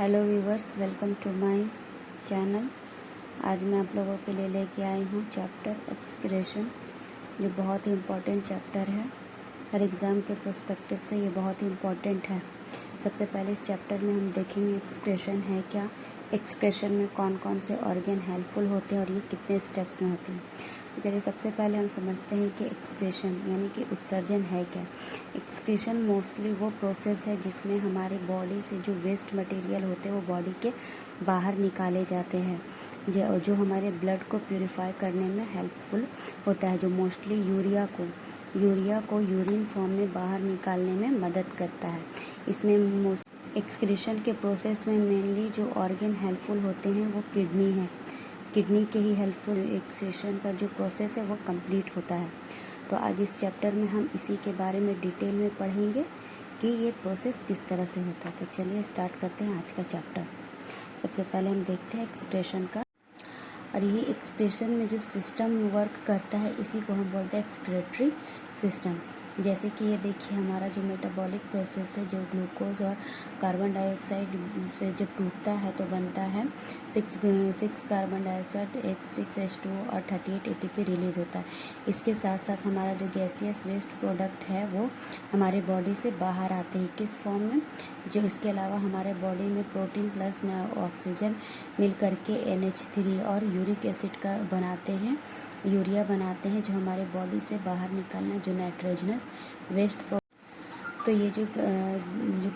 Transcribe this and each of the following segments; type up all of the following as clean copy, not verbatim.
Hello viewers, welcome to my channel. आज मैं आप लोगों के लिए लेके आई हूँ चैप्टर एक्सक्रेशन, जो बहुत ही इम्पोर्टेंट चैप्टर है। हर एग्ज़ाम के पर्सपेक्टिव से ये बहुत ही इम्पोर्टेंट है। सबसे पहले इस चैप्टर में हम देखेंगे एक्सक्रेशन है क्या, एक्सक्रेशन में कौन कौन से ऑर्गन हेल्पफुल होते हैं और ये कितने स्टेप्स में होते हैं। चलिए सबसे पहले हम समझते हैं कि एक्सक्रेशन यानी कि उत्सर्जन है क्या। एक्सक्रीशन मोस्टली वो प्रोसेस है जिसमें हमारे बॉडी से जो वेस्ट मटेरियल होते हैं वो बॉडी के बाहर निकाले जाते हैं, जो हमारे ब्लड को प्यूरिफाई करने में हेल्पफुल होता है, जो मोस्टली यूरिया को यूरिन फॉर्म में बाहर निकालने में मदद करता है। इसमें एक्सक्रीशन के प्रोसेस में मेनली जो ऑर्गन हेल्पफुल होते हैं वो किडनी है। किडनी के ही हेल्पफुल एक्सक्रीशन का जो प्रोसेस है वो कंप्लीट होता है। तो आज इस चैप्टर में हम इसी के बारे में डिटेल में पढ़ेंगे कि ये प्रोसेस किस तरह से होता है। तो चलिए स्टार्ट करते हैं आज का चैप्टर। सबसे पहले हम देखते हैं एक्सक्रीशन का, और ये एक्सक्रीशन में जो सिस्टम वर्क करता है इसी को हम बोलते हैं एक्सक्रेटरी सिस्टम। जैसे कि ये देखिए, हमारा जो मेटाबॉलिक प्रोसेस है, जो ग्लूकोज और कार्बन डाइऑक्साइड से जब टूटता है तो बनता है सिक्स कार्बन डाइऑक्साइड, 6H2 और 38 ATP रिलीज होता है। इसके साथ साथ हमारा जो गैसियस वेस्ट प्रोडक्ट है वो हमारे बॉडी से बाहर आते हैं। किस फॉर्म में? जो इसके अलावा हमारे बॉडी में प्रोटीन प्लस ऑक्सीजन मिल करके NH3 और यूरिक एसिड का यूरिया बनाते हैं, जो हमारे बॉडी से बाहर निकलना जो नाइट्रोजनस वेस्ट। तो ये जो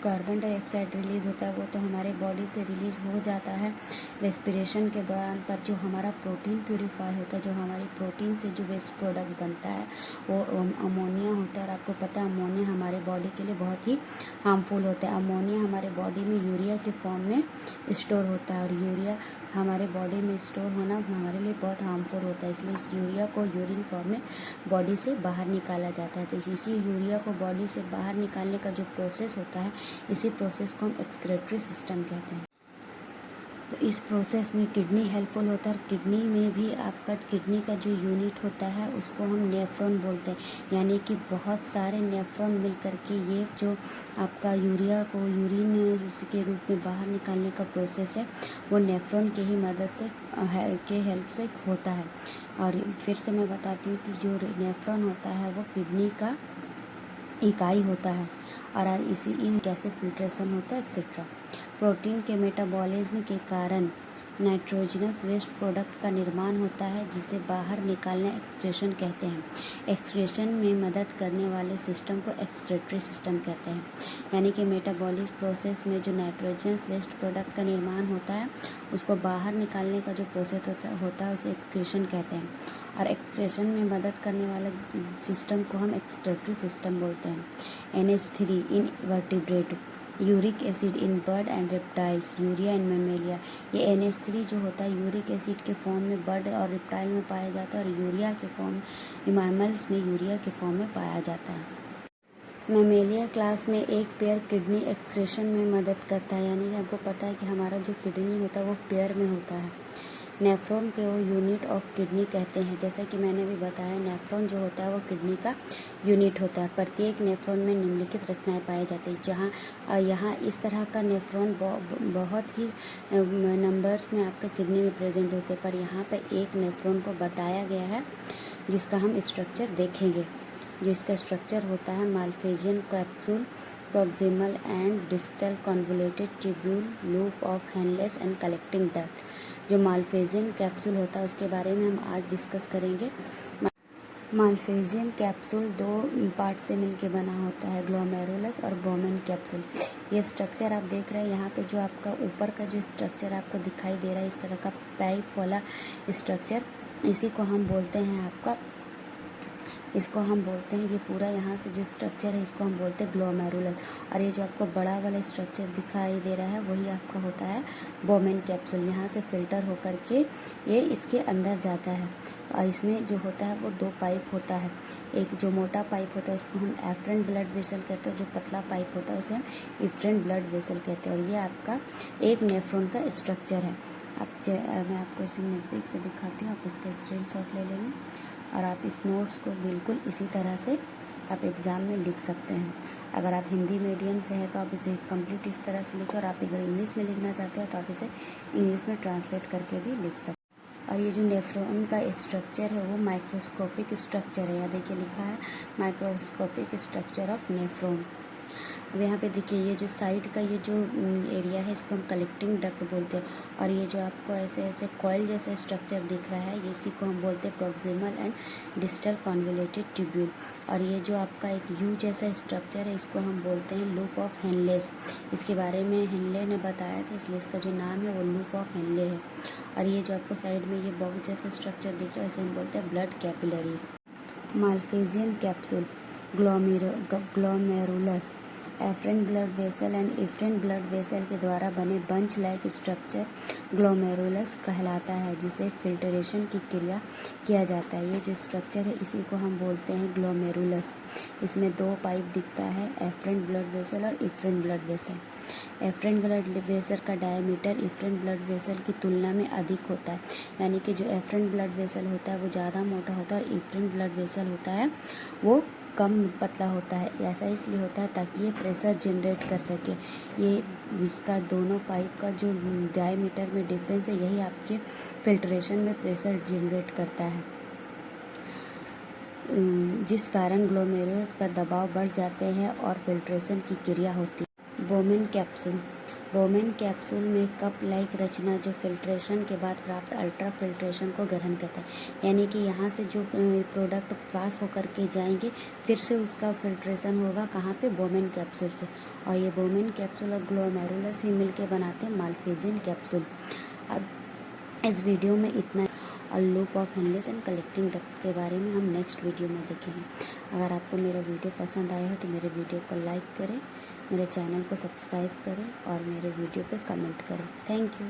कार्बन डाइऑक्साइड रिलीज़ होता है वो तो हमारे बॉडी से रिलीज़ हो जाता है रेस्पिरेशन के दौरान, पर जो हमारा प्रोटीन प्यूरिफाई होता है, जो हमारी प्रोटीन से जो वेस्ट प्रोडक्ट बनता है वो अमोनिया होता है। और आपको पता है अमोनिया हमारे बॉडी के लिए बहुत ही हार्मफुल होता है। अमोनिया हमारे बॉडी में यूरिया के फॉर्म में स्टोर होता है, और यूरिया हमारे बॉडी में स्टोर होना हमारे लिए बहुत हार्मफुल होता है। इसलिए इस यूरिया को यूरिन फॉर्म में बॉडी से बाहर निकाला जाता है। तो इसी यूरिया को बॉडी से बाहर निकालने का जो प्रोसेस होता है, इसी प्रोसेस को हम एक्सक्रेटरी सिस्टम कहते हैं। तो इस प्रोसेस में किडनी हेल्पफुल होता है। किडनी में भी आपका किडनी का जो यूनिट होता है उसको हम नेफ्रॉन बोलते हैं, यानी कि बहुत सारे नेफ्रॉन मिल करके ये जो आपका यूरिया को यूरिन के रूप में बाहर निकालने का प्रोसेस है वो नेफ्रॉन के ही मदद से के हेल्प से होता है। और फिर से मैं बताती हूँ कि जो नेफ्रॉन होता है वो किडनी का इकाई होता है, और इसी कैसे फिल्ट्रेशन होता है एक्सेट्रा। प्रोटीन के मेटाबॉलिज्म के कारण नाइट्रोजनस वेस्ट प्रोडक्ट का निर्माण होता है, जिसे बाहर निकालना एक्सक्रीशन कहते हैं। एक्सक्रीशन में मदद करने वाले सिस्टम को एक्सक्रेटरी सिस्टम कहते हैं। यानी कि मेटाबॉलिक प्रोसेस में जो नाइट्रोजनस वेस्ट प्रोडक्ट का निर्माण होता है उसको बाहर निकालने का जो प्रोसेस होता है उसे एक्सक्रीशन कहते हैं। और एक्सक्रीशन में मदद करने वाले सिस्टम को हम एक्सक्रेटरी सिस्टम बोलते हैं। NH3 in vertebrate, uric acid in bird and reptiles, urea in Mammalia. ये NH3 जो होता है यूरिक एसिड के फॉर्म में बर्ड और रेप्टाइल में पाया जाता है, और यूरिया के फॉर्म मैमल्स में यूरिया के फॉर्म में पाया जाता है। मेमेलिया क्लास में एक पेयर किडनी एक्सक्रीशन में मदद करता है, यानी कि आपको पता है कि हमारा जो किडनी होता है वो पेयर में होता है। नेफ्रॉन को वो यूनिट ऑफ किडनी कहते हैं। जैसा कि मैंने भी बताया, नेफ्रॉन जो होता है वो किडनी का यूनिट होता है। प्रत्येक नेफ्रॉन में निम्नलिखित रचनाएं पाई जाती हैं, जहाँ यहाँ इस तरह का नेफ्रॉन बहुत ही नंबर्स में आपका किडनी में प्रेजेंट होते हैं, पर यहाँ पर एक नेफ्रॉन को बताया गया है जिसका हम स्ट्रक्चर देखेंगे। जिसका स्ट्रक्चर होता है Malpighian capsule, proximal and distal convoluted tubule loop of Henle's and collecting duct. जो माल्फेजियन कैप्सूल होता है उसके बारे में हम आज डिस्कस करेंगे। माल्फेजियन कैप्सूल दो पार्ट से मिलकर बना होता है, ग्लोमेरुलस और बोमेन कैप्सूल। ये स्ट्रक्चर आप देख रहे हैं, यहाँ पे जो आपका ऊपर का जो स्ट्रक्चर आपको दिखाई दे रहा है, इस तरह का पाइप वाला स्ट्रक्चर, इसी को हम बोलते हैं ये पूरा यहाँ से जो स्ट्रक्चर है इसको हम बोलते हैं ग्लोमेरुलस। और ये जो आपको बड़ा वाला स्ट्रक्चर दिखाई दे रहा है वही आपका होता है बोमेन कैप्सूल। यहाँ से फिल्टर होकर के ये इसके अंदर जाता है, और इसमें जो होता है वो दो पाइप होता है। एक जो मोटा पाइप होता है उसको हम एफरेंट ब्लड वेसल कहते हैं, जो पतला पाइप होता है उसे हम इफरेंट ब्लड वेसल कहते हैं। और ये आपका एक नेफ्रॉन का स्ट्रक्चर है। मैं आपको इसे नज़दीक से दिखाती हूँ, आप इसका स्क्रीनशॉट ले लेंगे और आप इस नोट्स को बिल्कुल इसी तरह से आप एग्ज़ाम में लिख सकते हैं। अगर आप हिंदी मीडियम से हैं तो आप इसे कंप्लीट इस तरह से लिखें, और आप अगर इंग्लिश में लिखना चाहते हो तो आप इसे इंग्लिश में ट्रांसलेट करके भी लिख सकते हैं। और ये जो नेफ्रॉन का स्ट्रक्चर है वो माइक्रोस्कोपिक स्ट्रक्चर है। यहाँ देखिए लिखा है माइक्रोस्कोपिक स्ट्रक्चर ऑफ नेफ्रॉन। अब यहाँ पे देखिए ये जो साइड का ये जो एरिया है इसको हम कलेक्टिंग डक्ट बोलते हैं, और ये जो आपको ऐसे ऐसे कॉइल जैसा स्ट्रक्चर दिख रहा है ये इसी को हम बोलते हैं proximal and distal convoluted tubule. और ये जो आपका एक यू जैसा स्ट्रक्चर है इसको हम बोलते हैं लूप ऑफ हेनलेस। इसके बारे में हेनले ने बताया था, इसलिए इसका जो नाम है वो लूप ऑफ हेनले है। और ये जो आपको साइड में ये बॉक्स जैसा स्ट्रक्चर दिख रहा है इसे हम बोलते हैं blood capillaries. Malpighian capsule, glomerulus, afferent blood vessel and efferent blood vessel के द्वारा बने बंच लाइक स्ट्रक्चर ग्लोमेरुलस कहलाता है, जिसे फिल्ट्रेशन की क्रिया किया जाता है। ये जो स्ट्रक्चर है इसी को हम बोलते हैं ग्लोमेरुलस। इसमें दो पाइप दिखता है, एफरेंट ब्लड वेसल और efferent blood vessel. Afferent blood vessel का डायमीटर इफरेंट ब्लड वेसल की तुलना में अधिक होता है, यानी कि जो एफरेंट ब्लड वेसल होता है वो ज़्यादा मोटा होता है और इफरेंट ब्लड वेसल होता है वो कम पतला होता है। ऐसा इसलिए होता है ताकि ये प्रेशर जनरेट कर सके। ये इसका दोनों पाइप का जो डायमीटर में डिफरेंस है यही आपके फिल्ट्रेशन में प्रेशर जनरेट करता है, जिस कारण ग्लोमेरुलस पर दबाव बढ़ जाते हैं और फिल्ट्रेशन की क्रिया होती है। बोमेन कैप्सूल, बोमेन कैप्सूल में कप लाइक रचना जो फिल्ट्रेशन के बाद प्राप्त अल्ट्रा फिल्ट्रेशन को ग्रहण करता है, यानी कि यहाँ से जो प्रोडक्ट पास होकर के जाएंगे फिर से उसका फिल्ट्रेशन होगा कहाँ पे, बोमेन कैप्सूल से। और ये बोमेन कैप्सूल और ग्लोमेरुलस ही मिलके बनाते हैं माल्फेजियन कैप्सूल। अब इस वीडियो में इतना, और loop of Henle's and collecting duct के बारे में हम नेक्स्ट वीडियो में देखेंगे। अगर आपको मेरा वीडियो पसंद आया है तो मेरे वीडियो को लाइक करें, मेरे चैनल को सब्सक्राइब करें और मेरे वीडियो पे कमेंट करें। Thank you.